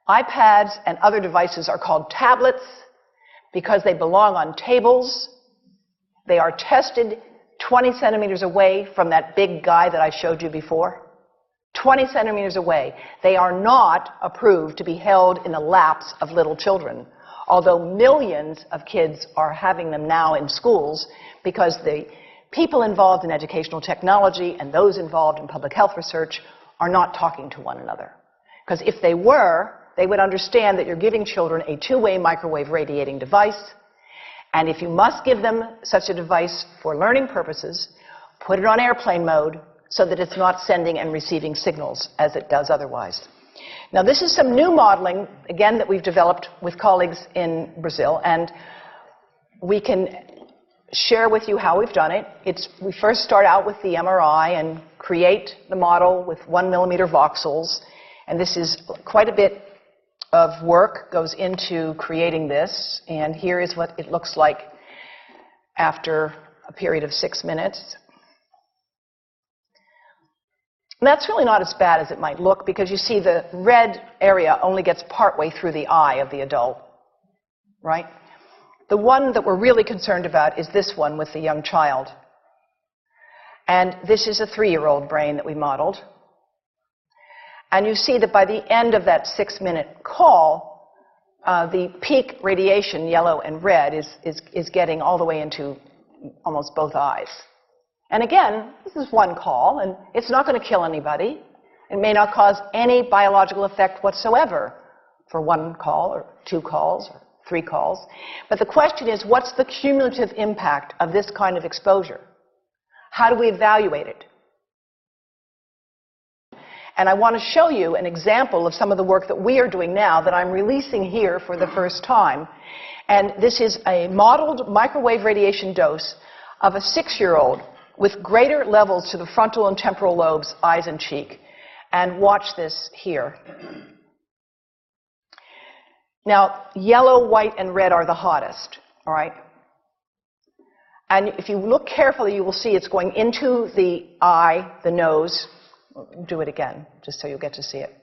iPads and other devices are called tablets because they belong on tables. They are tested 20 centimeters away from that big guy that I showed you before. 20 centimeters away. They are not approved to be held in the laps of little children, although millions of kids are having them now in schools because the people involved in educational technology and those involved in public health research are not talking to one another. Because if they were, they would understand that you're giving children a two-way microwave radiating device, and if you must give them such a device for learning purposes, put it on airplane mode so that it's not sending and receiving signals as it does otherwise. Now, this is some new modeling, again, that we've developed with colleagues in Brazil, and we can share with you how we've done it. We first start out with the MRI and create the model with 1 millimeter voxels, and this is quite a bit of work goes into creating this, and here is what it looks like after a period of 6 minutes. And that's really not as bad as it might look, because you see the red area only gets partway through the eye of the adult, right? The one that we're really concerned about is this one with the young child. And this is a 3-year-old brain that we modeled. And you see that by the end of that 6-minute call, the peak radiation, yellow and red, is getting all the way into almost both eyes. And again, this is one call, and it's not going to kill anybody. It may not cause any biological effect whatsoever for 1 call or 2 calls or 3 calls. But the question is, what's the cumulative impact of this kind of exposure? How do we evaluate it? And I want to show you an example of some of the work that we are doing now that I'm releasing here for the first time. And this is a modeled microwave radiation dose of a 6-year-old with greater levels to the frontal and temporal lobes, eyes and cheek. And watch this here. Now, yellow, white, and red are the hottest, all right? And if you look carefully, you will see it's going into the eye, the nose. Do it again, just so you'll get to see it.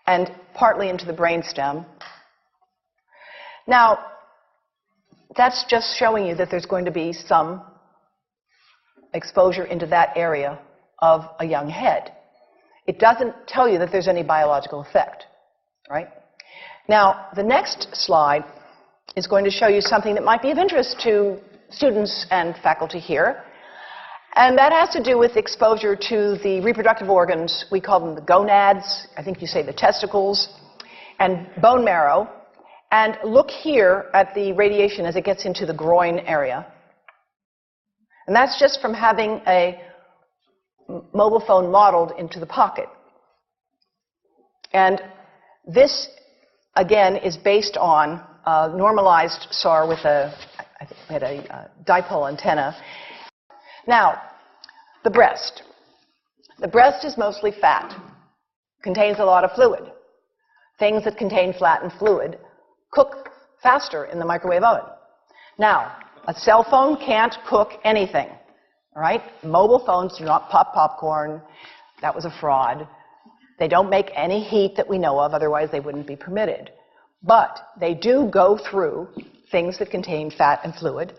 And partly into the brainstem. Now, that's just showing you that there's going to be some exposure into that area of a young head. It doesn't tell you that there's any biological effect, right? Now, the next slide is going to show you something that might be of interest to students and faculty here. And that has to do with exposure to the reproductive organs. We call them the gonads. I think you say the testicles. And bone marrow. And look here at the radiation as it gets into the groin area. And that's just from having a mobile phone modeled into the pocket. And this, again, is based on a normalized SAR with a dipole antenna. Now, the breast. The breast is mostly fat, contains a lot of fluid. Things that contain fat and fluid cook faster in the microwave oven. Now, a cell phone can't cook anything, all right? Mobile phones do not pop popcorn. That was a fraud. They don't make any heat that we know of, otherwise they wouldn't be permitted. But they do go through things that contain fat and fluid.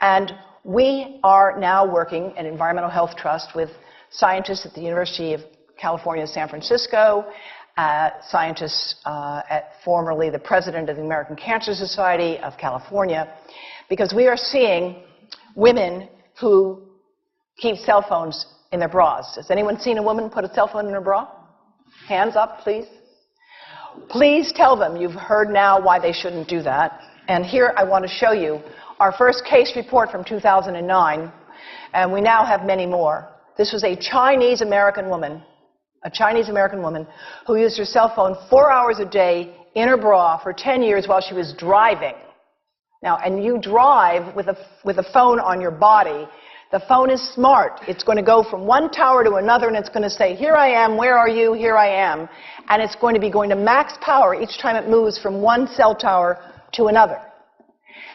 And we are now working at Environmental Health Trust with scientists at the University of California, San Francisco, scientists at formerly the president of the American Cancer Society of California, because we are seeing women who keep cell phones in their bras. Has anyone seen a woman put a cell phone in her bra? Hands up, please. Please tell them you've heard now why they shouldn't do that. And here I want to show you our first case report from 2009, and we now have many more. This was a Chinese-American woman who used her cell phone 4 hours a day in her bra for 10 years while she was driving. Now, and you drive with a phone on your body. The phone is smart. It's going to go from one tower to another, and it's going to say, here I am, where are you, here I am. And it's going to be going to max power each time it moves from one cell tower to another.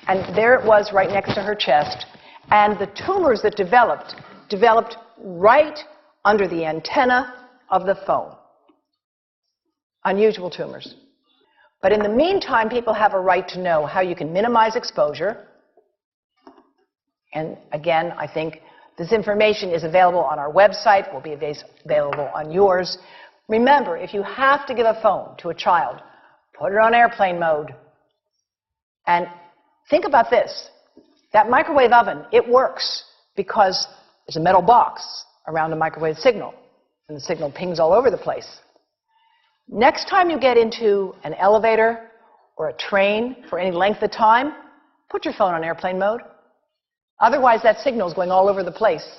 And there it was right next to her chest. And the tumors that developed right under the antenna of the phone. unusual tumors. But in the meantime, people have a right to know how you can minimize exposure. And again, I think this information is available on our website, will be available on yours. Remember, if you have to give a phone to a child, put it on airplane mode. And think about this. That microwave oven, it works because there's a metal box around the microwave signal, and the signal pings all over the place. Next time you get into an elevator or a train for any length of time, put your phone on airplane mode. Otherwise, that signal is going all over the place,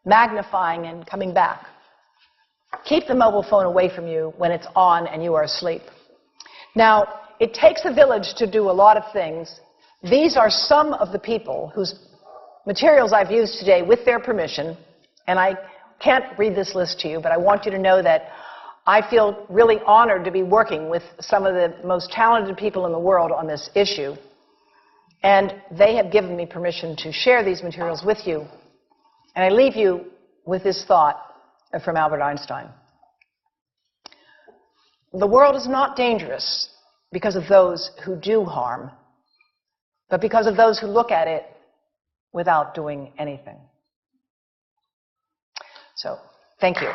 magnifying and coming back. Keep the mobile phone away from you when it's on and you are asleep. Now, it takes a village to do a lot of things. These are some of the people whose materials I've used today with their permission, and I can't read this list to you, but I want you to know that I feel really honored to be working with some of the most talented people in the world on this issue. And they have given me permission to share these materials with you. And I leave you with this thought from Albert Einstein. The world is not dangerous because of those who do harm, but because of those who look at it without doing anything. So, thank you.